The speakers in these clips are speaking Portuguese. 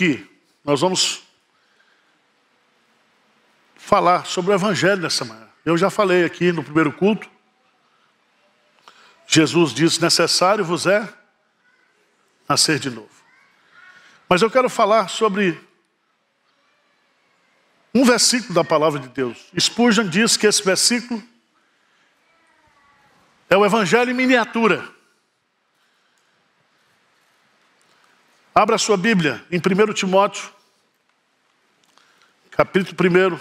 aqui, nós vamos falar sobre o Evangelho nessa manhã. Eu já falei aqui no primeiro culto. Jesus disse: necessário vos é nascer de novo. Mas eu quero falar sobre um versículo da palavra de Deus. Spurgeon diz que esse versículo é o Evangelho em miniatura. Abra sua Bíblia em 1 Timóteo, capítulo 1,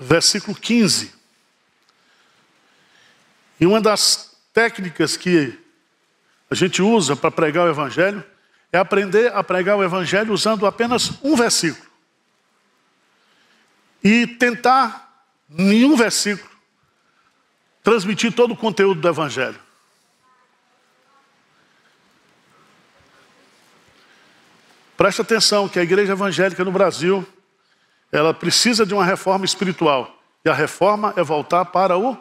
versículo 15. E uma das técnicas que a gente usa para pregar o Evangelho é aprender a pregar o Evangelho usando apenas um versículo. E tentar, em um versículo, transmitir todo o conteúdo do Evangelho. Preste atenção que a igreja evangélica no Brasil, ela precisa de uma reforma espiritual. E a reforma é voltar para o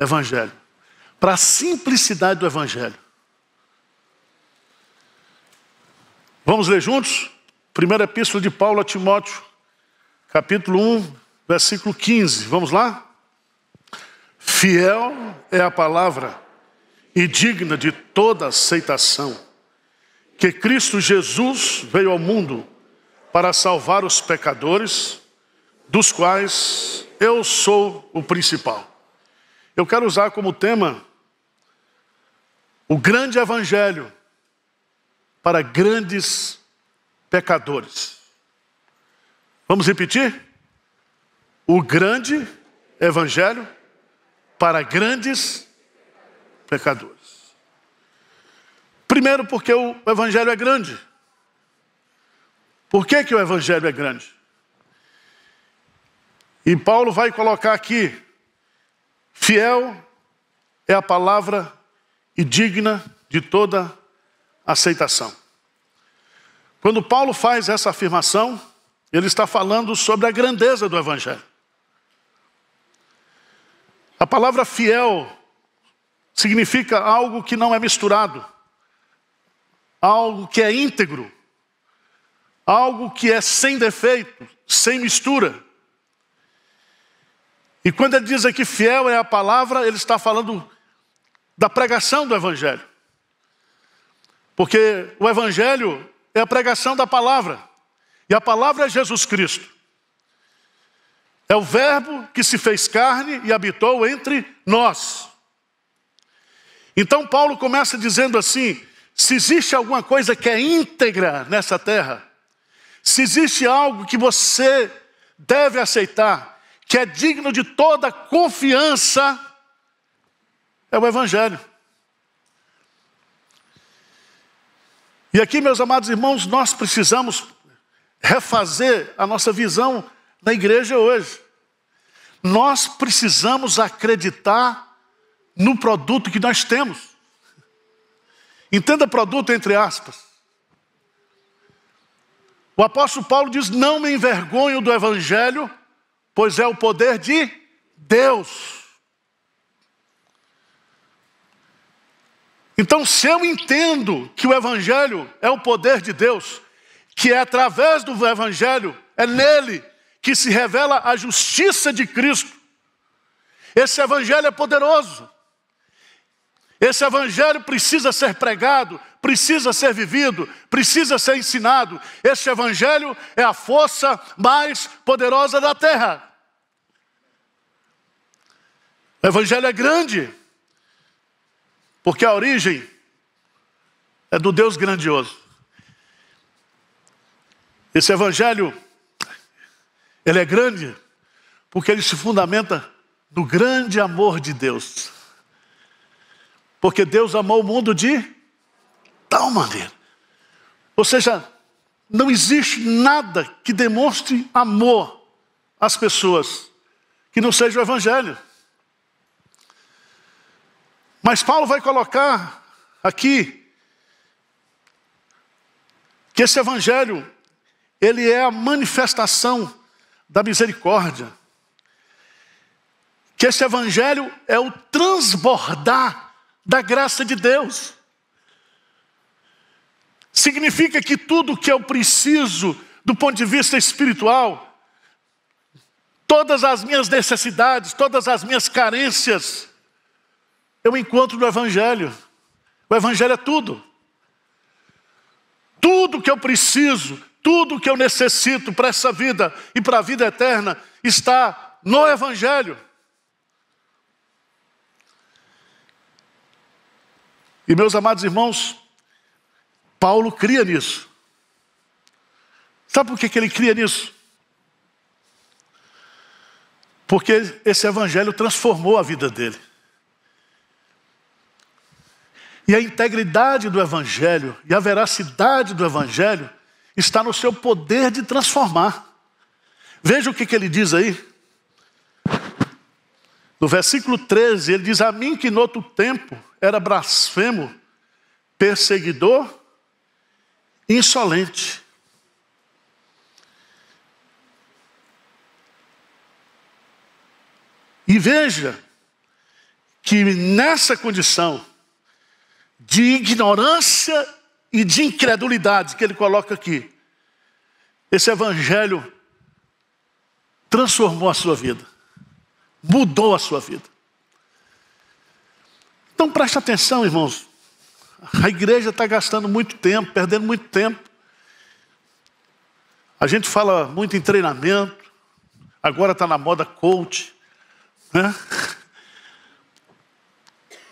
Evangelho. Para a simplicidade do Evangelho. Vamos ler juntos? Primeira epístola de Paulo a Timóteo, capítulo 1, versículo 15. Vamos lá? Fiel é a palavra e digna de toda aceitação, que Cristo Jesus veio ao mundo para salvar os pecadores, dos quais eu sou o principal. Eu quero usar como tema o grande evangelho para grandes pecadores. Vamos repetir? O grande evangelho para grandes pecadores. Primeiro, porque o evangelho é grande. Por que o evangelho é grande? E Paulo vai colocar aqui: fiel é a palavra e digna de toda aceitação. Quando Paulo faz essa afirmação, ele está falando sobre a grandeza do Evangelho. A palavra fiel significa algo que não é misturado, algo que é íntegro, algo que é sem defeito, sem mistura. E quando ele diz aqui fiel é a palavra, ele está falando da pregação do Evangelho. Porque o Evangelho é a pregação da palavra. E a palavra é Jesus Cristo. É o verbo que se fez carne e habitou entre nós. Então Paulo começa dizendo assim: se existe alguma coisa que é íntegra nessa terra, se existe algo que você deve aceitar, que é digno de toda confiança, é o Evangelho. E aqui, meus amados irmãos, nós precisamos refazer a nossa visão na igreja hoje. Nós precisamos acreditar no produto que nós temos. Entenda produto entre aspas. O apóstolo Paulo diz: não me envergonho do Evangelho, pois é o poder de Deus. Então, se eu entendo que o Evangelho é o poder de Deus, que é através do Evangelho, é nele que se revela a justiça de Cristo, esse Evangelho é poderoso. Esse Evangelho precisa ser pregado, precisa ser vivido, precisa ser ensinado. Esse Evangelho é a força mais poderosa da terra. O Evangelho é grande, porque a origem é do Deus grandioso. Esse Evangelho, ele é grande, porque ele se fundamenta no grande amor de Deus. Porque Deus amou o mundo de tal maneira. Ou seja, não existe nada que demonstre amor às pessoas que não seja o Evangelho. Mas Paulo vai colocar aqui que esse Evangelho, ele é a manifestação da misericórdia. Que esse Evangelho é o transbordar da graça de Deus. significa que tudo que eu preciso do ponto de vista espiritual, todas as minhas necessidades, todas as minhas carências, eu encontro no Evangelho. O Evangelho é tudo. Tudo que eu preciso, tudo que eu necessito para essa vida e para a vida eterna está no Evangelho. E meus amados irmãos, Paulo cria nisso. Sabe por que ele cria nisso? Porque esse Evangelho transformou a vida dele. E a integridade do Evangelho e a veracidade do Evangelho está no seu poder de transformar. Veja o que ele diz aí. No versículo 13, ele diz: a mim que no outro tempo era blasfemo, perseguidor, insolente. E veja que nessa condição de ignorância e de incredulidade que ele coloca aqui, esse Evangelho transformou a sua vida, mudou a sua vida. Então preste atenção, irmãos. A igreja está gastando muito tempo, perdendo muito tempo. A gente fala muito em treinamento, agora está na moda coach, né?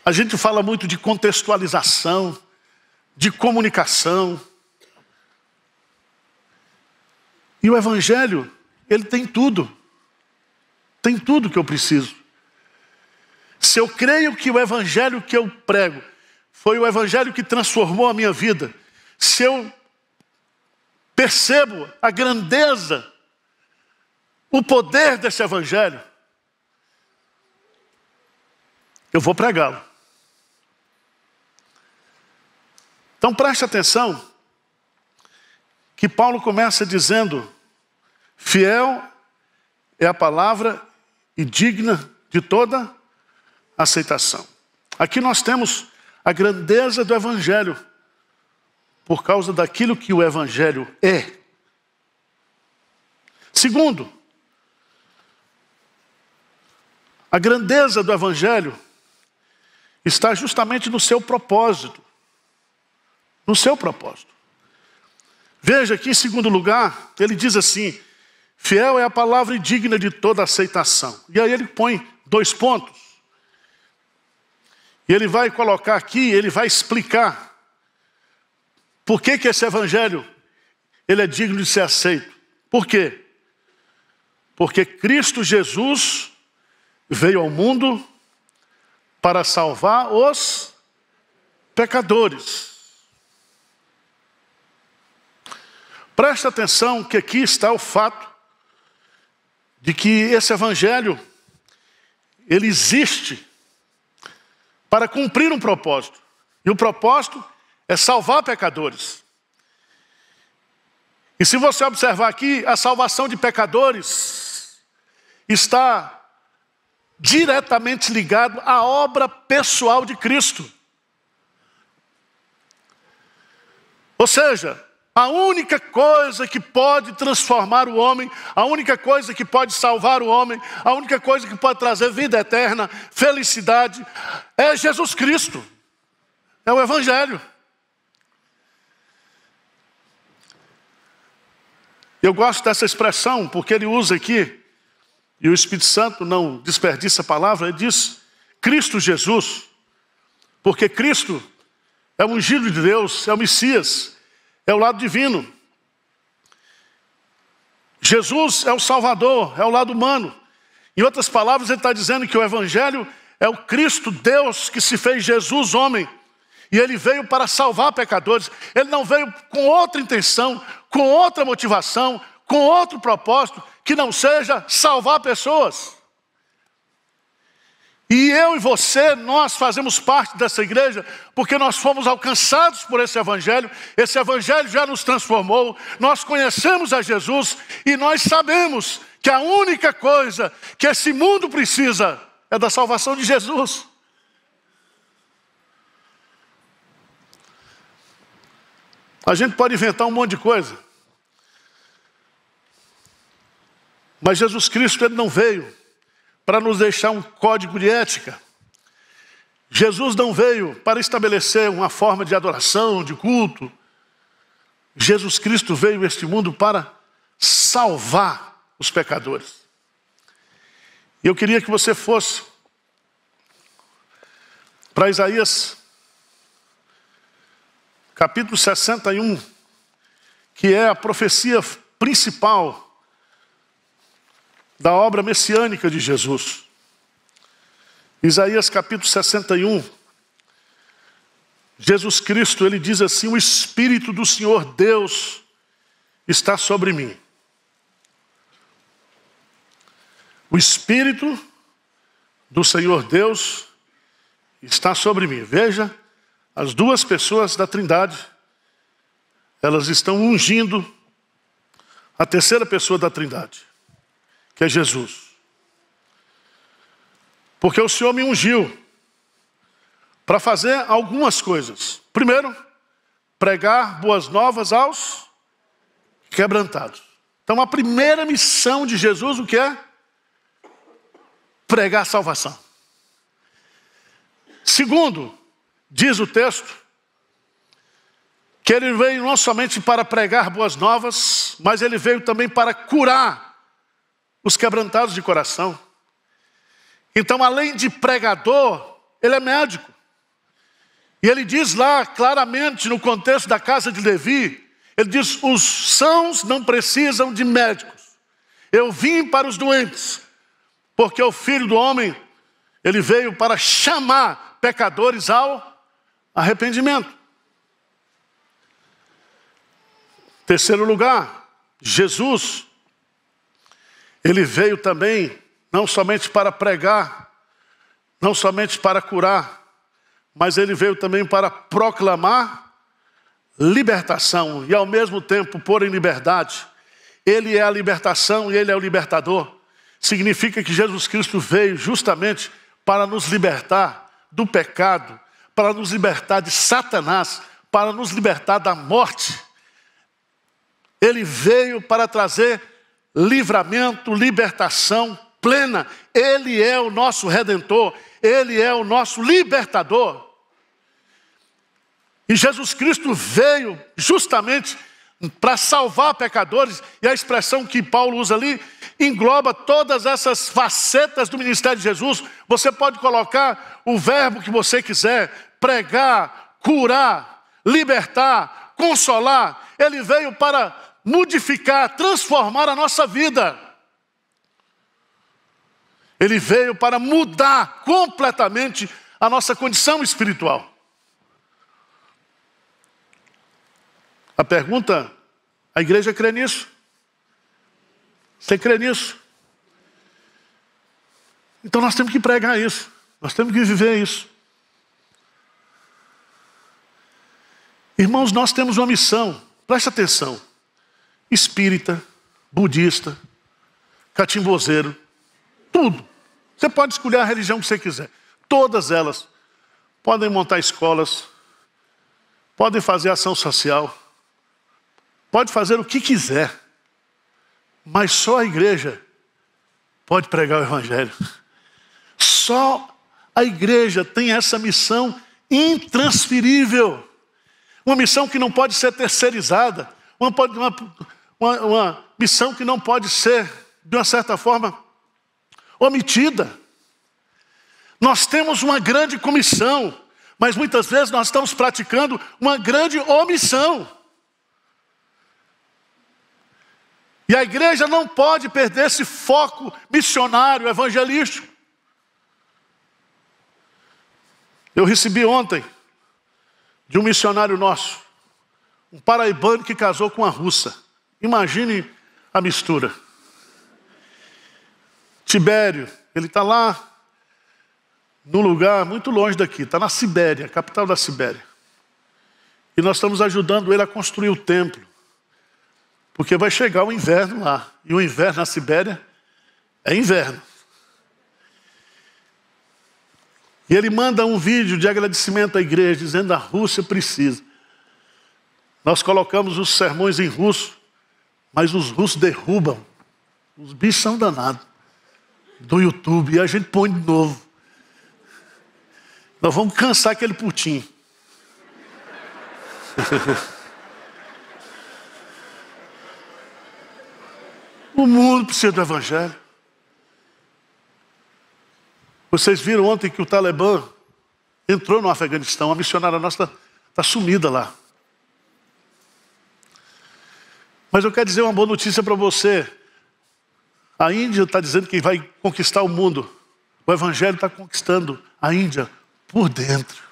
A gente fala muito de contextualização, de comunicação. E o Evangelho, ele tem tudo. Tem tudo que eu preciso. Se eu creio que o Evangelho que eu prego foi o Evangelho que transformou a minha vida, se eu percebo a grandeza, o poder desse Evangelho, eu vou pregá-lo. Então preste atenção que Paulo começa dizendo: fiel é a palavra e digna de toda aceitação. Aqui nós temos a grandeza do Evangelho por causa daquilo que o Evangelho é. Segundo, a grandeza do Evangelho está justamente no seu propósito. No seu propósito. Veja que em segundo lugar, ele diz assim: fiel é a palavra e digna de toda aceitação. E aí ele põe 2 pontos. E ele vai colocar aqui, ele vai explicar por que esse Evangelho ele é digno de ser aceito. Por quê? Porque Cristo Jesus veio ao mundo para salvar os pecadores. Preste atenção que aqui está o fato de que esse Evangelho, ele existe para cumprir um propósito. E o propósito é salvar pecadores. E se você observar aqui, a salvação de pecadores está diretamente ligado à obra pessoal de Cristo. Ou seja, a única coisa que pode transformar o homem, a única coisa que pode salvar o homem, a única coisa que pode trazer vida eterna, felicidade, é Jesus Cristo. É o Evangelho. Eu gosto dessa expressão porque ele usa aqui, e o Espírito Santo não desperdiça a palavra, ele diz Cristo Jesus, porque Cristo é o ungido de Deus, é o Messias, é o lado divino. Jesus é o Salvador, é o lado humano. Em outras palavras, ele está dizendo que o Evangelho é o Cristo, Deus, que se fez Jesus homem. E ele veio para salvar pecadores. Ele não veio com outra intenção, com outra motivação, com outro propósito, que não seja salvar pessoas. E eu e você, nós fazemos parte dessa igreja porque nós fomos alcançados por esse Evangelho já nos transformou, nós conhecemos a Jesus e nós sabemos que a única coisa que esse mundo precisa é da salvação de Jesus. A gente pode inventar um monte de coisa. Mas Jesus Cristo, ele não veio para nos deixar um código de ética. Jesus não veio para estabelecer uma forma de adoração, de culto. Jesus Cristo veio a este mundo para salvar os pecadores. E eu queria que você fosse para Isaías, capítulo 61, que é a profecia principal da obra messiânica de Jesus. Isaías capítulo 61, Jesus Cristo, ele diz assim: o Espírito do Senhor Deus está sobre mim. O Espírito do Senhor Deus está sobre mim. Veja, as duas pessoas da Trindade, elas estão ungindo a terceira pessoa da Trindade, que é Jesus. Porque o Senhor me ungiu para fazer algumas coisas. Primeiro, pregar boas novas aos quebrantados. Então a primeira missão de Jesus, o que é? Pregar salvação. Segundo, diz o texto, que ele veio não somente para pregar boas novas, mas ele veio também para curar os quebrantados de coração. Então, além de pregador, ele é médico. E ele diz lá claramente, no contexto da casa de Levi, ele diz: os sãos não precisam de médicos. Eu vim para os doentes, porque o Filho do Homem, ele veio para chamar pecadores ao arrependimento. Terceiro lugar, Jesus, ele veio também não somente para pregar, não somente para curar, mas ele veio também para proclamar libertação e ao mesmo tempo pôr em liberdade. Ele é a libertação e ele é o libertador. Significa que Jesus Cristo veio justamente para nos libertar do pecado, para nos libertar de Satanás, para nos libertar da morte. Ele veio para trazer livramento, libertação plena. Ele é o nosso Redentor, ele é o nosso libertador. E Jesus Cristo veio justamente para salvar pecadores, e a expressão que Paulo usa ali engloba todas essas facetas do ministério de Jesus. Você pode colocar o verbo que você quiser: pregar, curar, libertar, consolar. Ele veio para modificar, transformar a nossa vida. Ele veio para mudar completamente a nossa condição espiritual. A pergunta: a igreja crê nisso? Você crê nisso? Então nós temos que pregar isso, nós temos que viver isso. Irmãos, nós temos uma missão, preste atenção: espírita, budista, catimbozeiro, tudo. Você pode escolher a religião que você quiser. Todas elas podem montar escolas, podem fazer ação social, pode fazer o que quiser, mas só a igreja pode pregar o evangelho. Só a igreja tem essa missão intransferível, uma missão que não pode ser terceirizada, uma missão que não pode ser, de uma certa forma, omitida. Nós temos uma grande comissão, mas muitas vezes nós estamos praticando uma grande omissão. E a igreja não pode perder esse foco missionário, evangelístico. Eu recebi ontem de um missionário nosso, um paraibano que casou com uma russa. Imagine a mistura. Tibério, ele está lá num lugar muito longe daqui, está na Sibéria, capital da Sibéria. E nós estamos ajudando ele a construir o templo, porque vai chegar o inverno lá, e o inverno na Sibéria é inverno. E ele manda um vídeo de agradecimento à igreja, dizendo: a Rússia precisa. Nós colocamos os sermões em russo, mas os russos derrubam. Os bichos são danados do YouTube e a gente põe de novo. Nós vamos cansar aquele Putin. O mundo precisa do Evangelho. Vocês viram ontem que o Talibã entrou no Afeganistão. A missionária nossa está sumida lá. Mas eu quero dizer uma boa notícia para você. A Índia está dizendo que vai conquistar o mundo. O Evangelho está conquistando a Índia por dentro.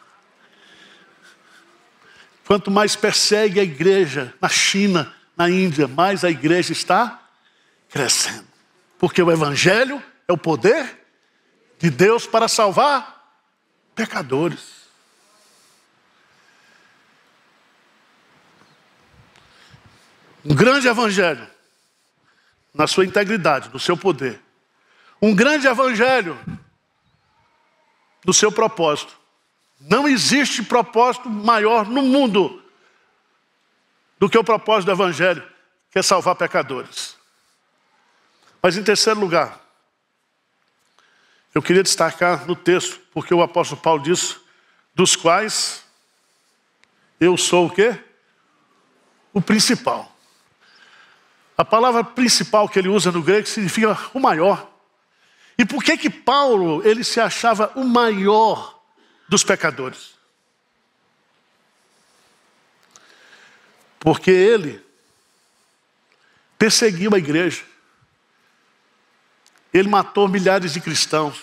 Quanto mais persegue a igreja na China, na Índia, mais a igreja está crescendo. Porque o Evangelho é o poder de Deus para salvar pecadores. Um grande Evangelho na sua integridade, no seu poder. Um grande Evangelho no seu propósito. Não existe propósito maior no mundo do que o propósito do Evangelho, que é salvar pecadores. Mas em terceiro lugar, eu queria destacar no texto, porque o apóstolo Paulo diz, dos quais eu sou o quê? O principal. A palavra principal que ele usa no grego significa o maior. E por que Paulo, ele se achava o maior dos pecadores? Porque ele perseguiu a igreja. Ele matou milhares de cristãos.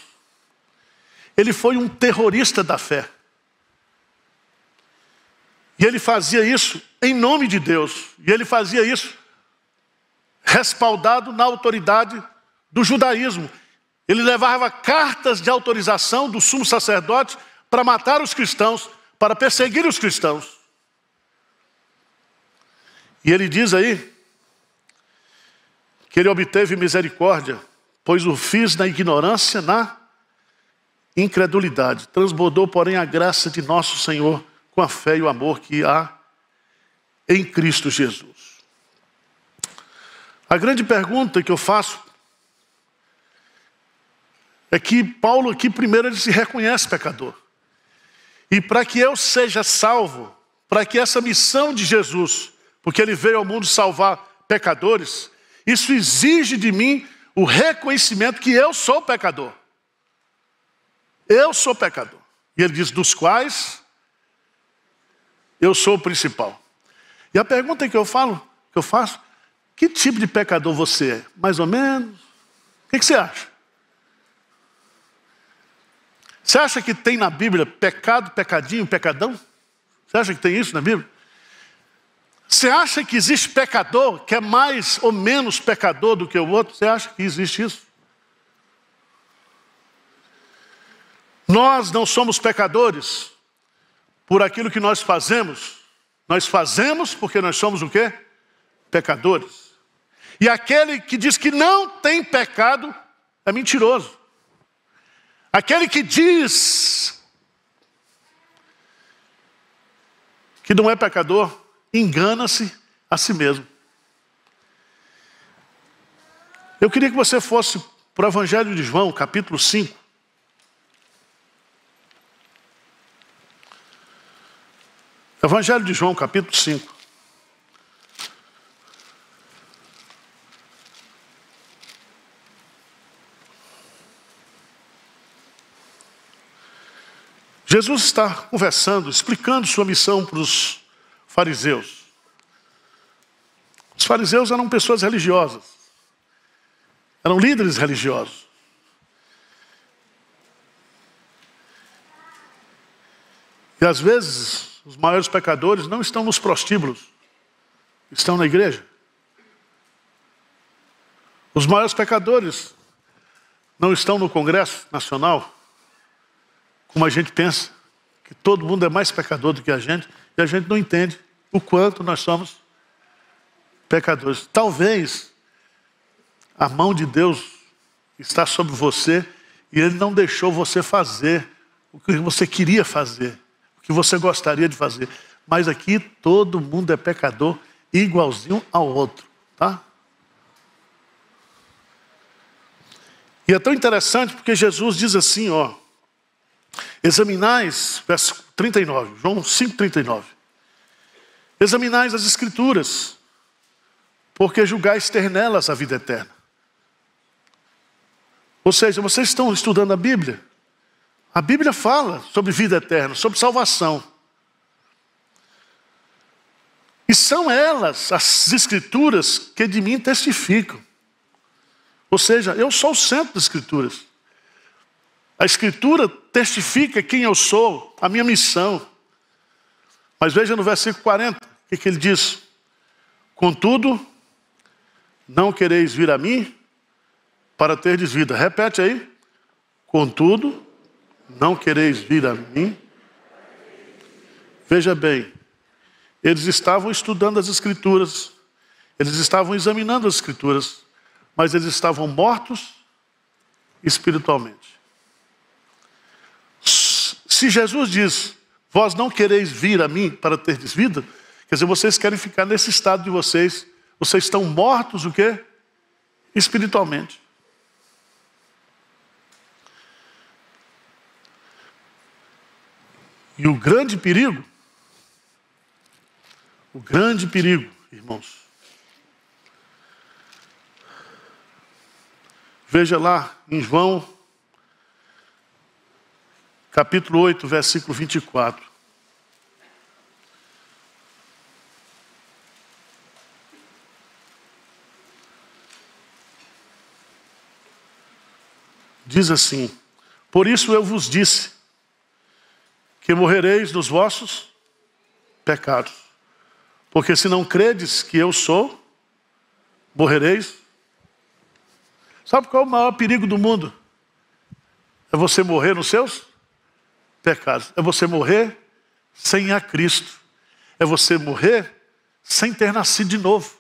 Ele foi um terrorista da fé. E ele fazia isso em nome de Deus. E ele fazia isso respaldado na autoridade do judaísmo. Ele levava cartas de autorização do sumo sacerdote para matar os cristãos, para perseguir os cristãos. E ele diz aí que ele obteve misericórdia, pois o fiz na ignorância, na incredulidade. Transbordou, porém, a graça de nosso Senhor com a fé e o amor que há em Cristo Jesus. A grande pergunta que eu faço é que Paulo aqui primeiro ele se reconhece pecador. E para que eu seja salvo, para que essa missão de Jesus, porque ele veio ao mundo salvar pecadores, isso exige de mim o reconhecimento que eu sou pecador. Eu sou pecador. E ele diz, dos quais eu sou o principal. E a pergunta que eu faço, que tipo de pecador você é? Mais ou menos? O que você acha? Você acha que tem na Bíblia pecado, pecadinho, pecadão? Você acha que tem isso na Bíblia? Você acha que existe pecador que é mais ou menos pecador do que o outro? Você acha que existe isso? Nós não somos pecadores por aquilo que nós fazemos. Nós fazemos porque nós somos o quê? Pecadores. E aquele que diz que não tem pecado é mentiroso. Aquele que diz que não é pecador, engana-se a si mesmo. Eu queria que você fosse para o Evangelho de João, capítulo 5. Evangelho de João, capítulo 5. Jesus está conversando, explicando sua missão para os fariseus. Os fariseus eram pessoas religiosas. Eram líderes religiosos. E às vezes, os maiores pecadores não estão nos prostíbulos. Estão na igreja. Os maiores pecadores não estão no Congresso Nacional. Como a gente pensa, que todo mundo é mais pecador do que a gente, e a gente não entende o quanto nós somos pecadores. Talvez a mão de Deus está sobre você e Ele não deixou você fazer o que você queria fazer, o que você gostaria de fazer. Mas aqui todo mundo é pecador igualzinho ao outro, tá? E é tão interessante porque Jesus diz assim, ó, examinais, verso 39, João 5,39. Examinais as Escrituras, porque julgais ter nelas a vida eterna. Ou seja, vocês estão estudando a Bíblia. A Bíblia fala sobre vida eterna, sobre salvação. E são elas, as Escrituras, que de mim testificam. Ou seja, eu sou o centro das Escrituras. A Escritura testifica quem eu sou, a minha missão. Mas veja no versículo 40, o que ele diz? Contudo, não quereis vir a mim para terdes vida. Repete aí. Contudo, não quereis vir a mim. Veja bem, eles estavam estudando as Escrituras, eles estavam examinando as Escrituras, mas eles estavam mortos espiritualmente. Se Jesus diz, vós não quereis vir a mim para terdes vida, quer dizer, vocês querem ficar nesse estado de vocês estão mortos o quê? Espiritualmente. E o grande perigo, irmãos, veja lá em João, capítulo 8, versículo 24. Diz assim, por isso eu vos disse, que morrereis nos vossos pecados. Porque se não credes que eu sou, morrereis. Sabe qual é o maior perigo do mundo? É você morrer nos seus pecados. É você morrer sem a Cristo. É você morrer sem ter nascido de novo.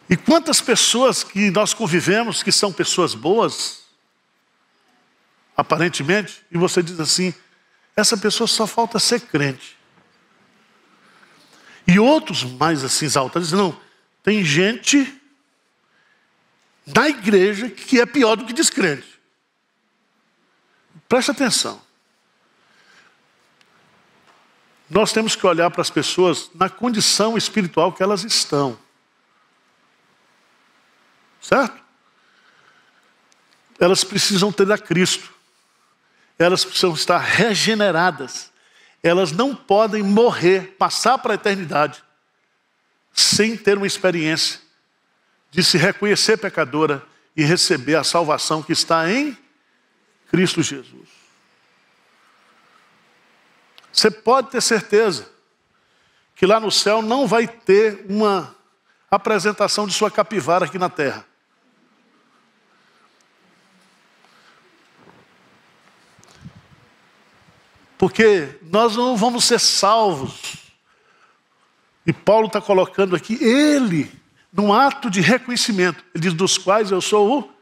E quantas pessoas que nós convivemos, que são pessoas boas, aparentemente, e você diz assim, essa pessoa só falta ser crente. E outros mais assim exaltados dizem, não, tem gente na igreja que é pior do que descrente. Preste atenção. Nós temos que olhar para as pessoas na condição espiritual que elas estão. Certo? Elas precisam ter a Cristo. Elas precisam estar regeneradas. Elas não podem morrer, passar para a eternidade, sem ter uma experiência de se reconhecer pecadora e receber a salvação que está em Cristo Jesus. Você pode ter certeza que lá no céu não vai ter uma apresentação de sua capivara aqui na terra. Porque nós não vamos ser salvos. E Paulo está colocando aqui, ele, num ato de reconhecimento, ele diz, dos quais eu sou o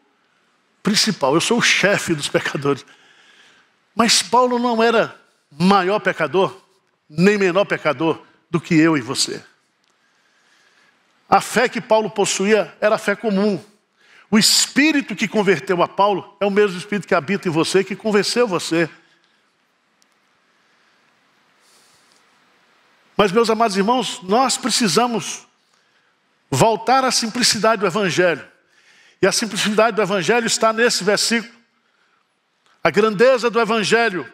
principal, eu sou o chefe dos pecadores. Mas Paulo não era maior pecador, nem menor pecador do que eu e você. A fé que Paulo possuía era a fé comum. O Espírito que converteu a Paulo é o mesmo Espírito que habita em você, que convenceu você. Mas, meus amados irmãos, nós precisamos voltar à simplicidade do Evangelho. E a simplicidade do Evangelho está nesse versículo. A grandeza do Evangelho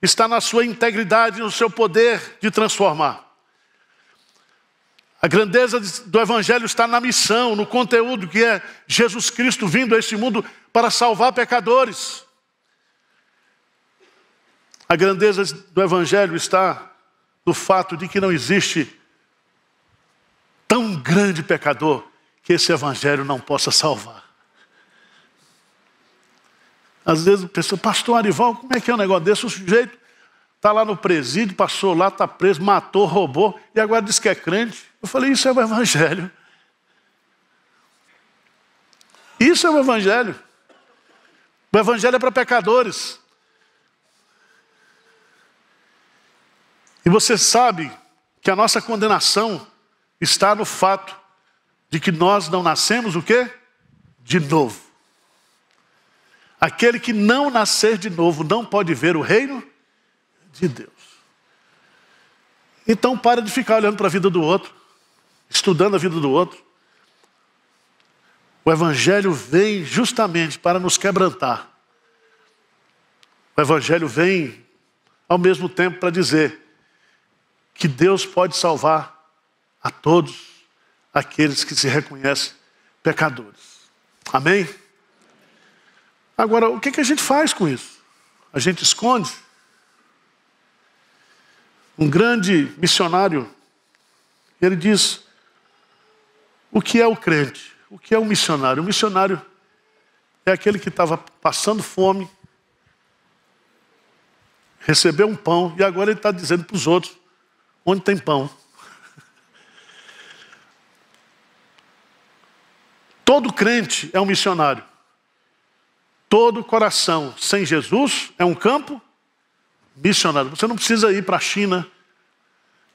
está na sua integridade, no seu poder de transformar. A grandeza do Evangelho está na missão, no conteúdo que é Jesus Cristo vindo a este mundo para salvar pecadores. A grandeza do Evangelho está no fato de que não existe tão grande pecador que esse Evangelho não possa salvar. Às vezes a pessoa, pastor Arival, como é que é um negócio desse? O sujeito está lá no presídio, passou lá, está preso, matou, roubou, e agora diz que é crente. Eu falei, isso é o Evangelho. Isso é o Evangelho. O Evangelho é para pecadores. E você sabe que a nossa condenação está no fato de que nós não nascemos o quê? De novo. Aquele que não nascer de novo não pode ver o reino de Deus. Então para de ficar olhando para a vida do outro, estudando a vida do outro. O Evangelho vem justamente para nos quebrantar. O Evangelho vem ao mesmo tempo para dizer que Deus pode salvar a todos aqueles que se reconhecem pecadores. Amém? Agora, o que a gente faz com isso? A gente esconde? Um grande missionário, ele diz, o que é o crente? O que é um missionário? O missionário é aquele que estava passando fome, recebeu um pão e agora ele está dizendo para os outros onde tem pão. Todo crente é um missionário. Todo coração sem Jesus é um campo missionário. Você não precisa ir para a China.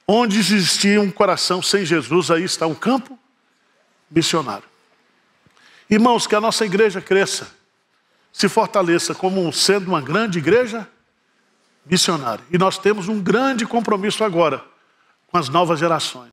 Onde existia um coração sem Jesus, aí está um campo missionário. Irmãos, que a nossa igreja cresça, se fortaleça como sendo uma grande igreja missionária. E nós temos um grande compromisso agora com as novas gerações.